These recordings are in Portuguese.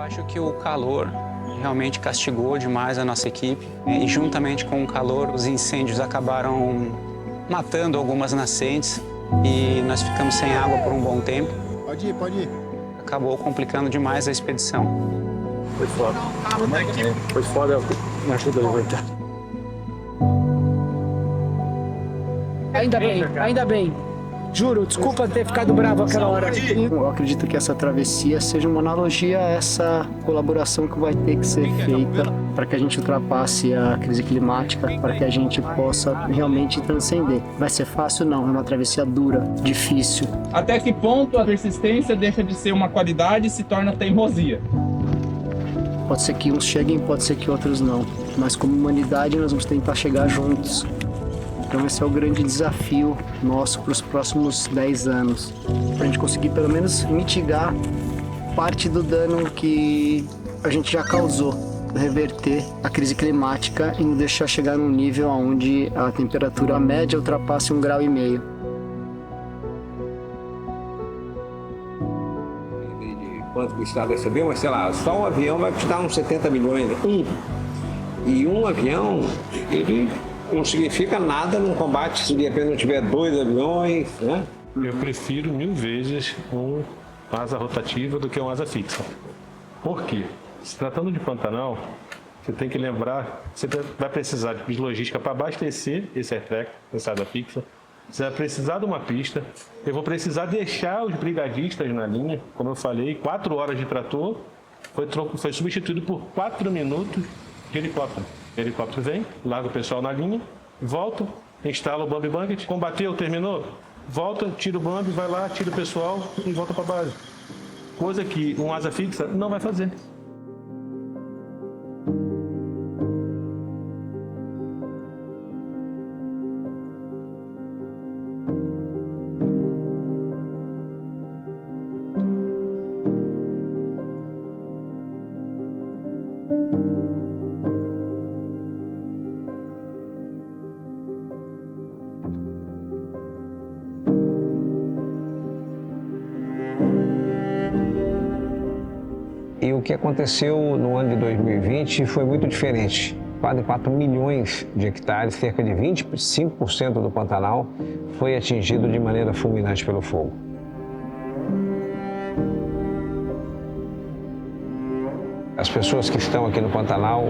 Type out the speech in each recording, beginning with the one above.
acho que o calor realmente castigou demais a nossa equipe e juntamente com o calor os incêndios acabaram matando algumas nascentes e nós ficamos sem água por um bom tempo. Pode ir, pode ir. Acabou complicando demais a expedição. Foi foda. Foi foda, me ajuda a levantar. Ainda bem. Juro, desculpa ter ficado bravo aquela hora. Eu acredito que essa travessia seja uma analogia a essa colaboração que vai ter que ser feita para que a gente ultrapasse a crise climática, para que a gente possa realmente transcender. Vai ser fácil? Não, é uma travessia dura, difícil. Até que ponto a persistência deixa de ser uma qualidade e se torna teimosia? Pode ser que uns cheguem, pode ser que outros não. Mas como humanidade nós vamos tentar chegar juntos. Então esse é o grande desafio nosso para os próximos 10 anos. Para a gente conseguir pelo menos mitigar parte do dano que a gente já causou. Reverter a crise climática e não deixar chegar num nível onde a temperatura média ultrapasse 1,5 graus. Quanto que o Estado recebeu, mas sei lá, só um avião vai custar uns 70 milhões. E um avião, ele não significa nada num combate se de repente não tiver 2 aviões, né? Eu prefiro 1000 vezes um asa rotativa do que um asa fixa. Por quê? Se tratando de Pantanal, você tem que lembrar, você vai precisar de logística para abastecer esse airtrack, essa asa fixa. Você vai precisar de uma pista. Eu vou precisar deixar os brigadistas na linha. Como eu falei, 4 horas de trator foi substituído por 4 minutos de helicóptero. O helicóptero vem, larga o pessoal na linha, volta, instala o Bump Bucket, combateu, terminou, volta, tira o Bump, vai lá, tira o pessoal e volta para a base. Coisa que um asa fixa não vai fazer. E o que aconteceu no ano de 2020 foi muito diferente. Quase 4 milhões de hectares, cerca de 25% do Pantanal, foi atingido de maneira fulminante pelo fogo. As pessoas que estão aqui no Pantanal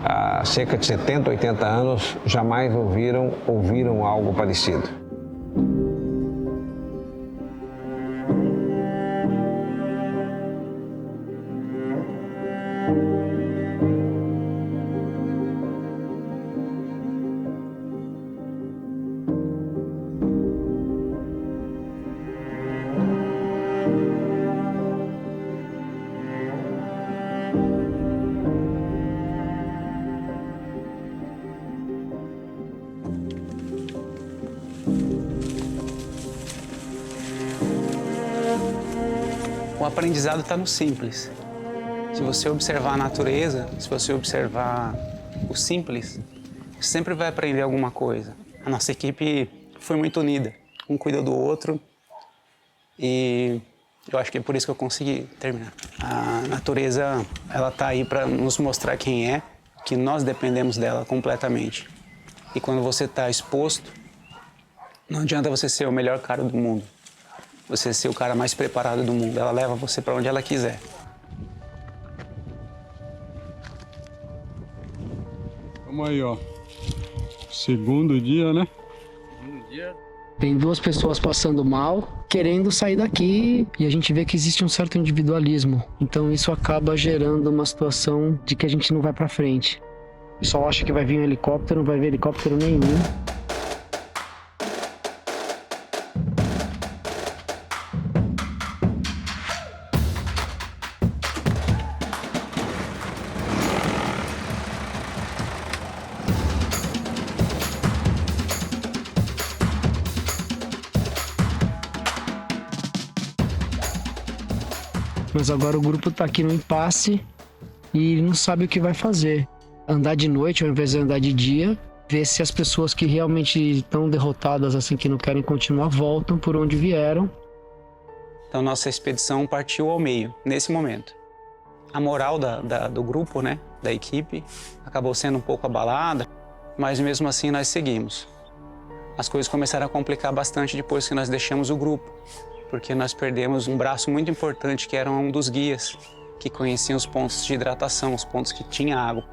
há cerca de 70, 80 anos jamais ouviram algo parecido. O aprendizado está no simples. Se você observar a natureza, se você observar o simples, você sempre vai aprender alguma coisa. A nossa equipe foi muito unida, um cuida do outro e eu acho que é por isso que eu consegui terminar. A natureza, ela está aí para nos mostrar quem é, que nós dependemos dela completamente. E quando você está exposto, não adianta você ser o melhor cara do mundo. Você ser o cara mais preparado do mundo. Ela leva você para onde ela quiser. Vamos aí, ó. Segundo dia, né? Tem 2 pessoas passando mal, querendo sair daqui, e a gente vê que existe um certo individualismo. Então isso acaba gerando uma situação de que a gente não vai para frente. O pessoal acha que vai vir um helicóptero, não vai vir helicóptero nenhum. Mas agora o grupo tá aqui no impasse e não sabe o que vai fazer. Andar de noite ao invés de andar de dia, ver se as pessoas que realmente estão derrotadas, assim, que não querem continuar, voltam por onde vieram. Então nossa expedição partiu ao meio, nesse momento. A moral do grupo, né, da equipe, acabou sendo um pouco abalada, mas mesmo assim nós seguimos. As coisas começaram a complicar bastante depois que nós deixamos o grupo, porque nós perdemos um braço muito importante que era um dos guias, que conheciam os pontos de hidratação, os pontos que tinha água.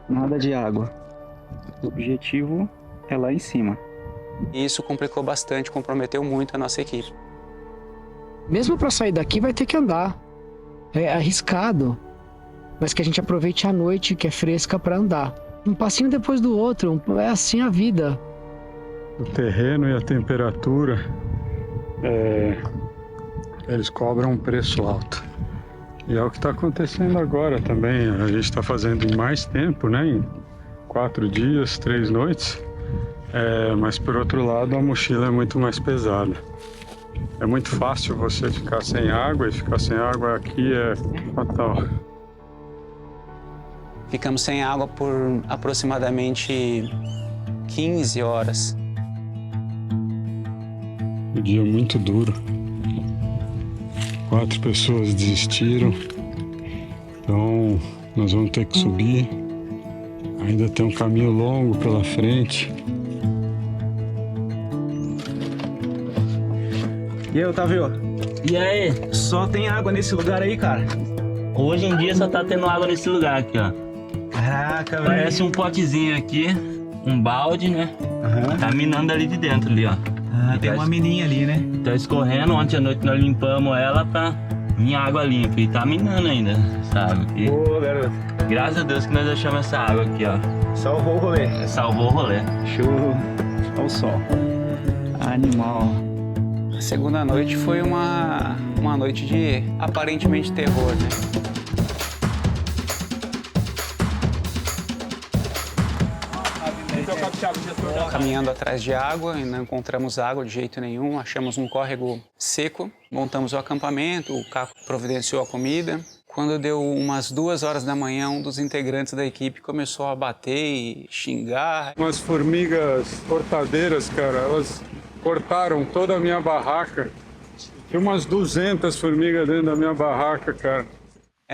Nada de água. O objetivo é lá em cima. E isso complicou bastante, comprometeu muito a nossa equipe. Mesmo para sair daqui vai ter que andar. É arriscado, mas que a gente aproveite a noite que é fresca para andar. Um passinho depois do outro, é assim a vida. O terreno e a temperatura, eles cobram um preço alto. E é o que está acontecendo agora também. A gente está fazendo em mais tempo, né? Em 4 dias, 3 noites. Mas por outro lado, a mochila é muito mais pesada. É muito fácil você ficar sem água, e ficar sem água aqui é fatal. Ficamos sem água por aproximadamente 15 horas. Um dia muito duro. 4 pessoas desistiram. Então, nós vamos ter que subir. Ainda tem um caminho longo pela frente. E aí, Otávio? E aí? Só tem água nesse lugar aí, cara? Hoje em dia só tá tendo água nesse lugar aqui, ó. Caraca, velho. Parece um potezinho aqui, um balde, né? Tá minando ali de dentro, ali, ó. Tem uma mininha ali, né? Tá escorrendo, ontem à noite nós limpamos ela pra vir água limpa. E tá minando ainda, sabe? E, Ô, garoto. graças a Deus que nós achamos essa água aqui, ó. Salvou o rolê. Salvou o rolê. Show. Olha o sol. Animal. A segunda noite foi uma noite de aparentemente terror, né? Caminhando atrás de água e não encontramos água de jeito nenhum, achamos um córrego seco, montamos o acampamento, o Caco providenciou a comida. Quando deu umas 2 horas da manhã, um dos integrantes da equipe começou a bater e xingar. Umas formigas cortadeiras, cara, elas cortaram toda a minha barraca. Tinha umas 200 formigas dentro da minha barraca, cara.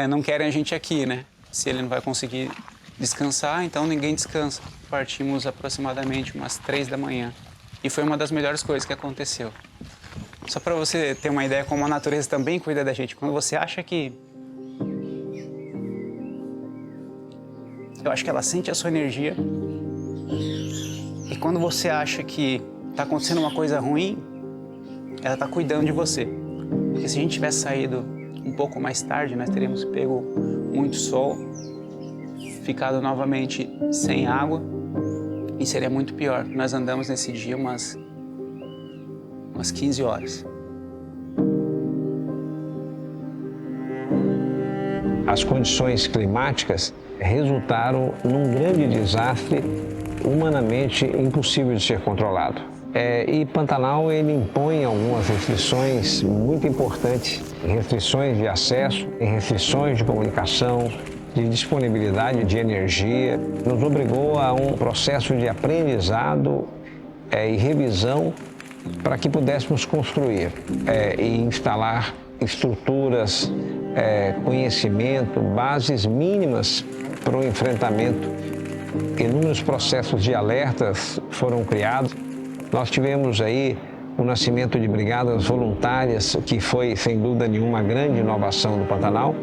Não querem a gente aqui, né? Se ele não vai conseguir descansar, então ninguém descansa. Partimos aproximadamente umas 3 da manhã. E foi uma das melhores coisas que aconteceu. Só para você ter uma ideia como a natureza também cuida da gente. Quando você acha que... Eu acho que ela sente a sua energia. E quando você acha que está acontecendo uma coisa ruim, ela está cuidando de você. Porque se a gente tivesse saído um pouco mais tarde, nós teríamos pego muito sol, ficado novamente sem água, e seria muito pior. Nós andamos nesse dia umas 15 horas. As condições climáticas resultaram num grande desastre humanamente impossível de ser controlado. E Pantanal ele impõe algumas restrições muito importantes, restrições de acesso, restrições de comunicação, de disponibilidade de energia, nos obrigou a um processo de aprendizado e revisão para que pudéssemos construir e instalar estruturas, conhecimento, bases mínimas para o enfrentamento. Inúmeros processos de alertas foram criados. Nós tivemos aí o nascimento de brigadas voluntárias, que foi, sem dúvida nenhuma, a grande inovação do Pantanal.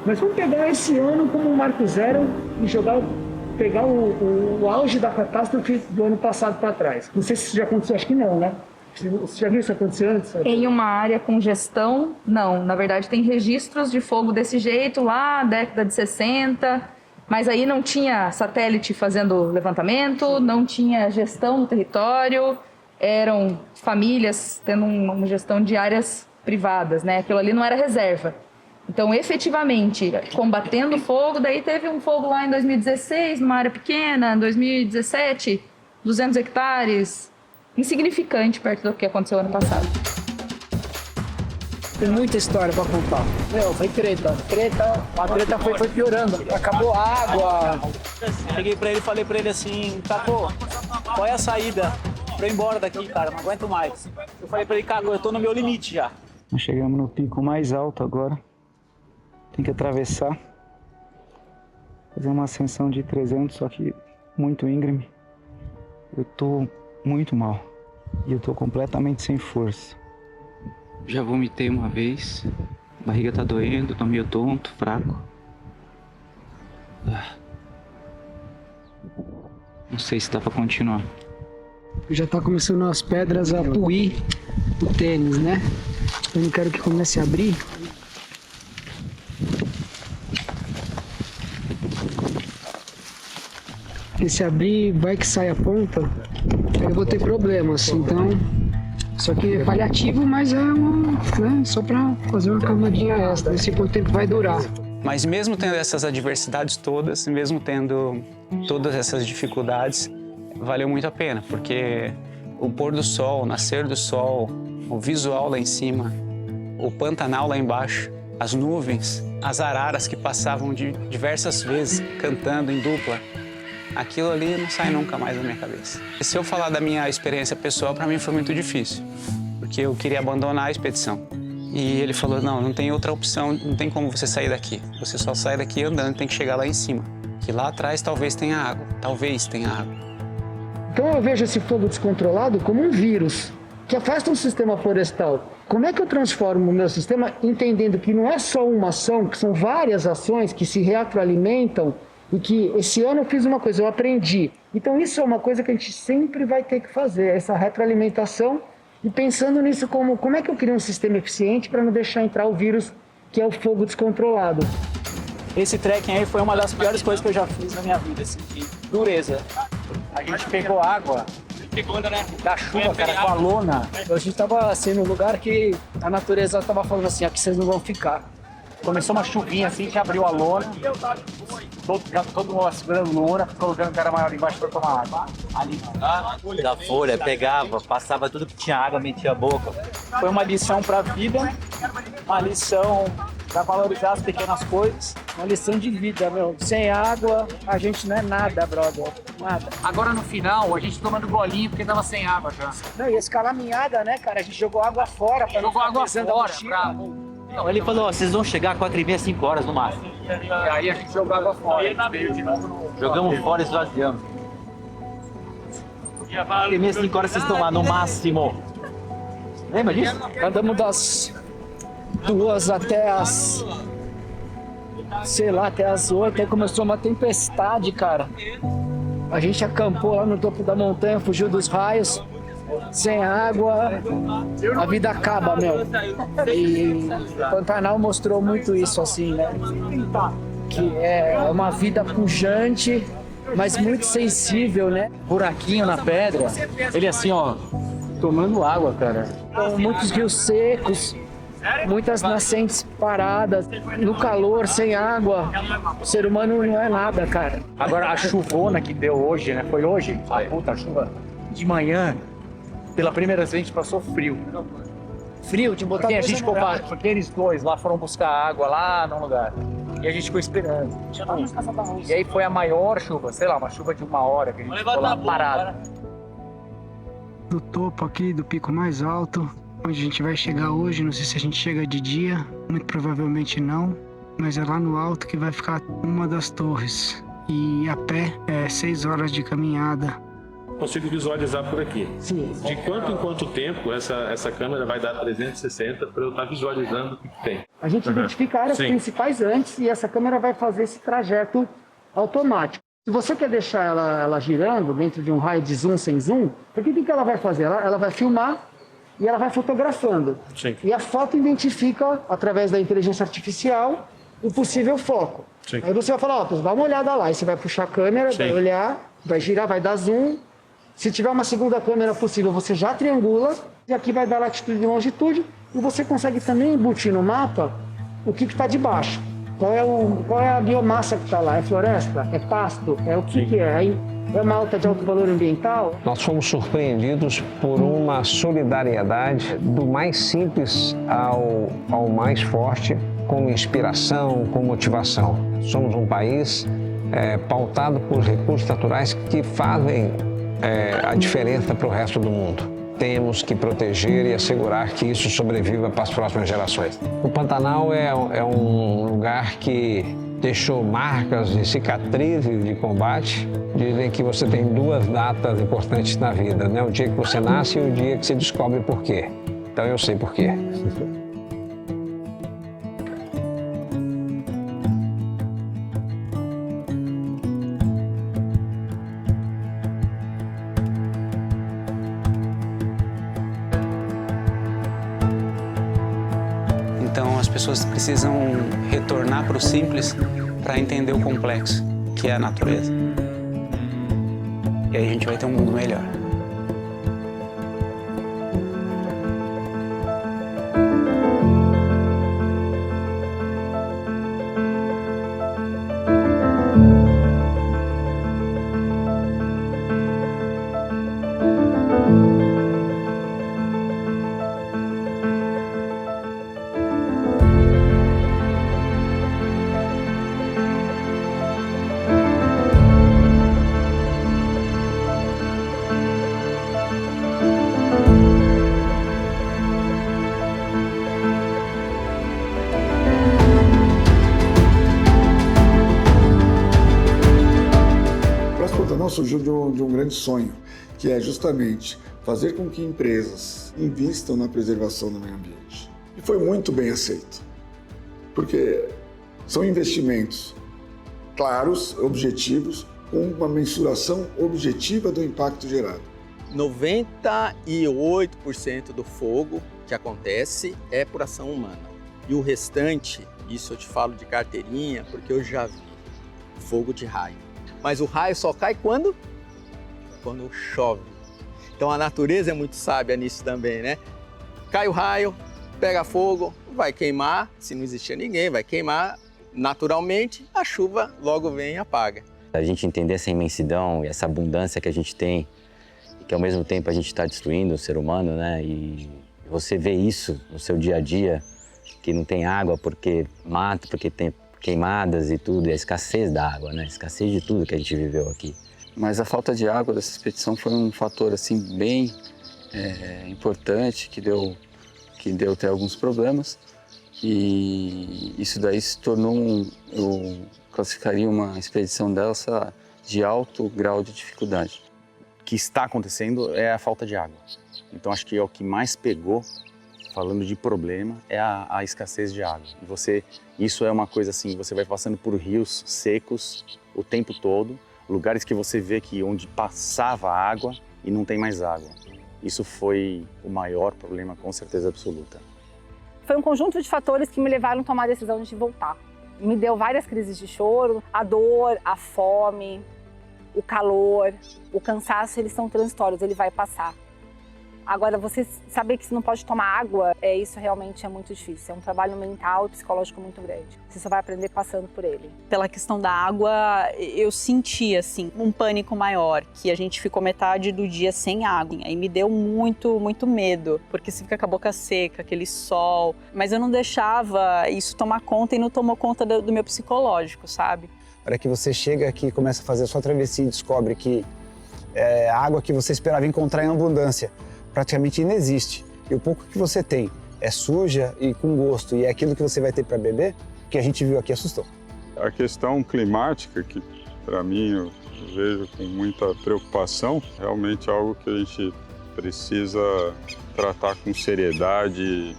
Mas vamos pegar esse ano como um marco zero e pegar o auge da catástrofe do ano passado para trás. Não sei se isso já aconteceu, acho que não, né? Você já viu isso acontecer antes? Em uma área com gestão, não. Na verdade, tem registros de fogo desse jeito lá, década de 60, mas aí não tinha satélite fazendo levantamento, não tinha gestão do território, eram famílias tendo uma gestão de áreas privadas, né? Aquilo ali não era reserva. Então, efetivamente, combatendo o fogo, daí teve um fogo lá em 2016, numa área pequena, em 2017, 200 hectares, insignificante perto do que aconteceu ano passado. Tem muita história para contar. Foi treta. A treta foi piorando. Acabou a água. Cheguei pra ele e falei pra ele assim, Caco, qual é a saída pra eu ir embora daqui, cara? Não aguento mais. Eu falei pra ele, Caco, eu tô no meu limite já. Nós chegamos no pico mais alto agora. Tem que atravessar, fazer uma ascensão de 300, só que muito íngreme. Eu tô muito mal e eu tô completamente sem força. Já vomitei uma vez, a barriga tá doendo, tô meio tonto, fraco. Não sei se dá pra continuar. Já tá começando as pedras a puir o tênis, né? Eu não quero que comece a abrir. Porque se abrir, vai que sai a ponta, aí eu vou ter problemas, então... Isso aqui é paliativo, mas é né, só pra fazer uma camadinha extra, esse quanto tempo vai durar. Mas mesmo tendo essas adversidades todas, mesmo tendo todas essas dificuldades, valeu muito a pena, porque o pôr do sol, o nascer do sol, o visual lá em cima, o Pantanal lá embaixo, as nuvens, as araras que passavam diversas vezes cantando em dupla, aquilo ali não sai nunca mais da minha cabeça. E se eu falar da minha experiência pessoal, para mim foi muito difícil, porque eu queria abandonar a expedição. E ele falou, não tem outra opção, não tem como você sair daqui. Você só sai daqui andando, tem que chegar lá em cima. Que lá atrás talvez tenha água, Então eu vejo esse fogo descontrolado como um vírus que afasta o sistema florestal. Como é que eu transformo o meu sistema entendendo que não é só uma ação, que são várias ações que se retroalimentam e que esse ano eu fiz uma coisa, eu aprendi. Então isso é uma coisa que a gente sempre vai ter que fazer, essa retroalimentação e pensando nisso como é que eu crio um sistema eficiente para não deixar entrar o vírus que é o fogo descontrolado. Esse trekking aí foi uma das piores coisas que eu já fiz na minha vida, assim, de dureza. A gente pegou água da chuva, cara, com a lona. A gente tava assim num lugar que a natureza tava falando assim, aqui vocês não vão ficar. Começou uma chuvinha assim, a gente abriu a lona, todo mundo segurando lona, ficou olhando o cara maior embaixo para tomar água. Ali, da folha, pegava, passava tudo que tinha água, metia a boca. Foi uma lição pra vida, uma lição pra valorizar as pequenas coisas, uma lição de vida, meu. Sem água, a gente não é nada, brother. Nada. Agora no final, a gente tomando golinho porque tava sem água já. Não, e esse calaminhada, né, cara? A gente jogou água fora. Jogou água fora, Não, ele falou, ó, vocês vão chegar às 4h30, 5 horas no máximo. E aí a gente jogou água fora. Jogamos fora e esvaziamos. 4h30, 5 horas vocês estão lá no máximo. Lembra disso? Andamos das 2 até as... sei lá, até as 8, aí começou uma tempestade, cara. A gente acampou lá no topo da montanha, fugiu dos raios, sem água, a vida acaba, meu. E o Pantanal mostrou muito isso, assim, né? Que é uma vida pujante, mas muito sensível, né? Buraquinho na pedra, ele assim, ó, tomando água, cara. Então, muitos rios secos, muitas nascentes paradas, no calor, sem água. O ser humano não é nada, cara. Agora a chuvona que deu hoje, né? Foi hoje? A puta chuva de manhã. Pela primeira vez a gente passou frio. Frio de botar porque a gente porque eles dois lá foram buscar água lá no lugar. E a gente ficou esperando. E aí foi a maior chuva, sei lá, uma chuva de 1 hora que a gente ficou lá parado. Do topo aqui, do pico mais alto, onde a gente vai chegar hoje, não sei se a gente chega de dia, muito provavelmente não, mas é lá no alto que vai ficar uma das torres. E a pé é 6 horas de caminhada. Consigo visualizar por aqui. Sim. De quanto em quanto tempo essa câmera vai dar 360 para eu estar visualizando o que tem? A gente identifica áreas principais antes e essa câmera vai fazer esse trajeto automático. Se você quer deixar ela girando dentro de um raio de zoom sem zoom, o que ela vai fazer? Ela vai filmar e ela vai fotografando. Sim. E a foto identifica, através da inteligência artificial, o possível foco. Sim. Aí você vai falar, ó, dá uma olhada lá. Aí você vai puxar a câmera, vai olhar, vai girar, vai dar zoom. Se tiver uma segunda câmera possível, você já triangula. E aqui vai dar latitude e longitude. E você consegue também embutir no mapa o que está debaixo. Qual é a biomassa que está lá? É floresta? É pasto? É o que é? É uma alta de alto valor ambiental? Nós fomos surpreendidos por uma solidariedade do mais simples ao mais forte, como inspiração, como motivação. Somos um país pautado por recursos naturais que fazem a diferença para o resto do mundo. temos que proteger e assegurar que isso sobreviva para as próximas gerações. O Pantanal é um lugar que deixou marcas e cicatrizes de combate. Dizem que você tem 2 datas importantes na vida, né? O dia que você nasce e o dia que você descobre por quê. Então eu sei por quê. Então as pessoas precisam retornar para o simples para entender o complexo, que é a natureza. E aí a gente vai ter um mundo melhor. Surgiu de um grande sonho, que é justamente fazer com que empresas invistam na preservação do meio ambiente. E foi muito bem aceito, porque são investimentos claros, objetivos, com uma mensuração objetiva do impacto gerado. 98% do fogo que acontece é por ação humana. E o restante, isso eu te falo de carteirinha, porque eu já vi fogo de raio. Mas o raio só cai quando? Quando chove. Então a natureza é muito sábia nisso também, né? Cai o raio, pega fogo, vai queimar, se não existia ninguém, vai queimar naturalmente, a chuva logo vem e apaga. A gente entender essa imensidão e essa abundância que a gente tem, e que ao mesmo tempo a gente está destruindo o ser humano, né? E você vê isso no seu dia a dia, que não tem água porque mata, porque tem queimadas e tudo, e a escassez da água, né? A escassez de tudo que a gente viveu aqui. Mas a falta de água dessa expedição foi um fator assim bem importante, que deu até alguns problemas, e isso daí se tornou eu classificaria uma expedição dessa de alto grau de dificuldade. O que está acontecendo é a falta de água. Então acho que é o que mais pegou, falando de problema, é a escassez de água. Isso é uma coisa assim, você vai passando por rios secos o tempo todo, lugares que você vê que onde passava água e não tem mais água. Isso foi o maior problema, com certeza absoluta. Foi um conjunto de fatores que me levaram a tomar a decisão de voltar. Me deu várias crises de choro, a dor, a fome, o calor, o cansaço, eles são transitórios, ele vai passar. Agora, você saber que você não pode tomar água, isso realmente é muito difícil. É um trabalho mental e psicológico muito grande. Você só vai aprender passando por ele. Pela questão da água, eu senti, assim, um pânico maior, que a gente ficou metade do dia sem água. Aí me deu muito, muito medo, porque você fica com a boca seca, aquele sol. Mas eu não deixava isso tomar conta e não tomou conta do meu psicológico, sabe? Para que você chega aqui e começa a fazer a sua travessia e descobre que a água que você esperava encontrar em abundância praticamente inexiste. E o pouco que você tem é suja e com gosto, e é aquilo que você vai ter para beber, que a gente viu aqui assustou. A questão climática, que para mim eu vejo com muita preocupação, realmente é algo que a gente precisa tratar com seriedade,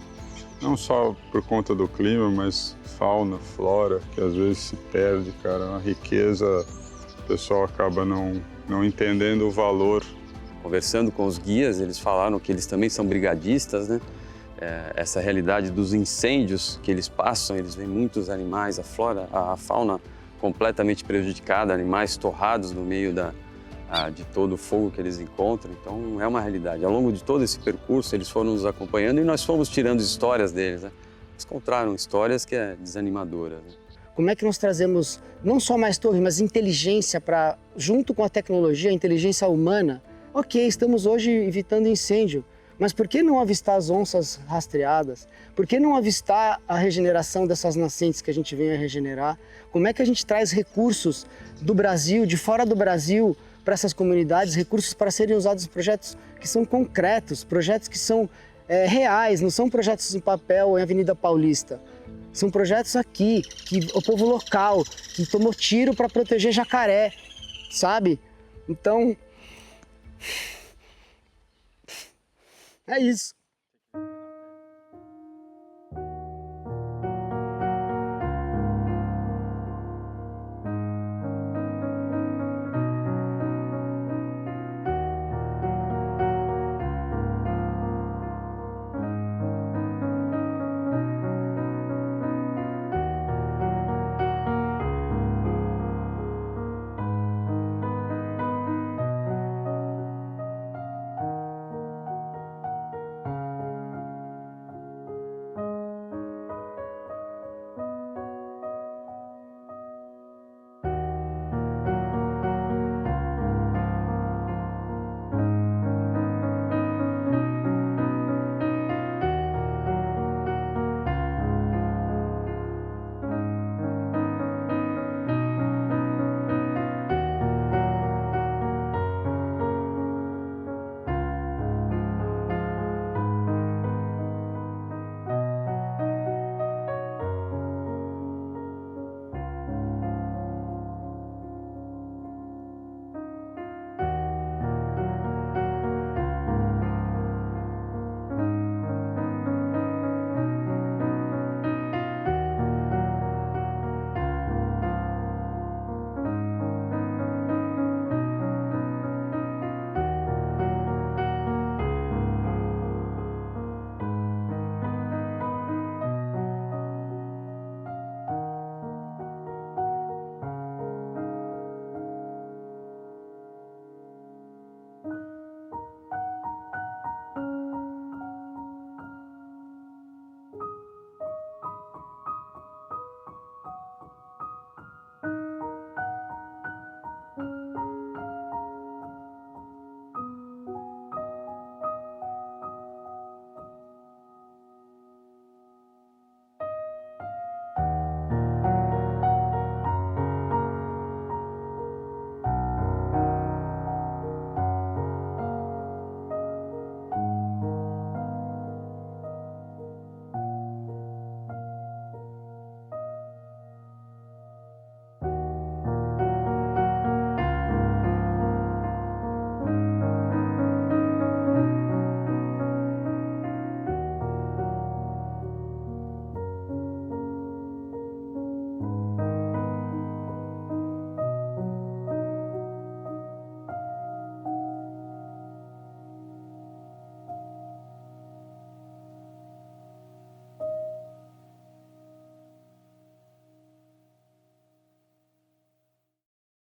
não só por conta do clima, mas fauna, flora, que às vezes se perde, cara, uma riqueza, o pessoal acaba não entendendo o valor. Conversando com os guias, eles falaram que eles também são brigadistas, né? Essa realidade dos incêndios que eles passam, eles veem muitos animais, a flora, a fauna completamente prejudicada, animais torrados no meio de todo o fogo que eles encontram. Então é uma realidade. Ao longo de todo esse percurso, eles foram nos acompanhando e nós fomos tirando histórias deles, né? Eles contaram histórias que é desanimadora, né? Como é que nós trazemos não só mais torre, mas inteligência para, junto com a tecnologia, a inteligência humana? Ok, estamos hoje evitando incêndio, mas por que não avistar as onças rastreadas? Por que não avistar a regeneração dessas nascentes que a gente vem a regenerar? Como é que a gente traz recursos do Brasil, de fora do Brasil, para essas comunidades, recursos para serem usados em projetos que são concretos, projetos que são reais, não são projetos em papel em Avenida Paulista. São projetos aqui, que o povo local, que tomou tiro para proteger jacaré, sabe? Então, é isso.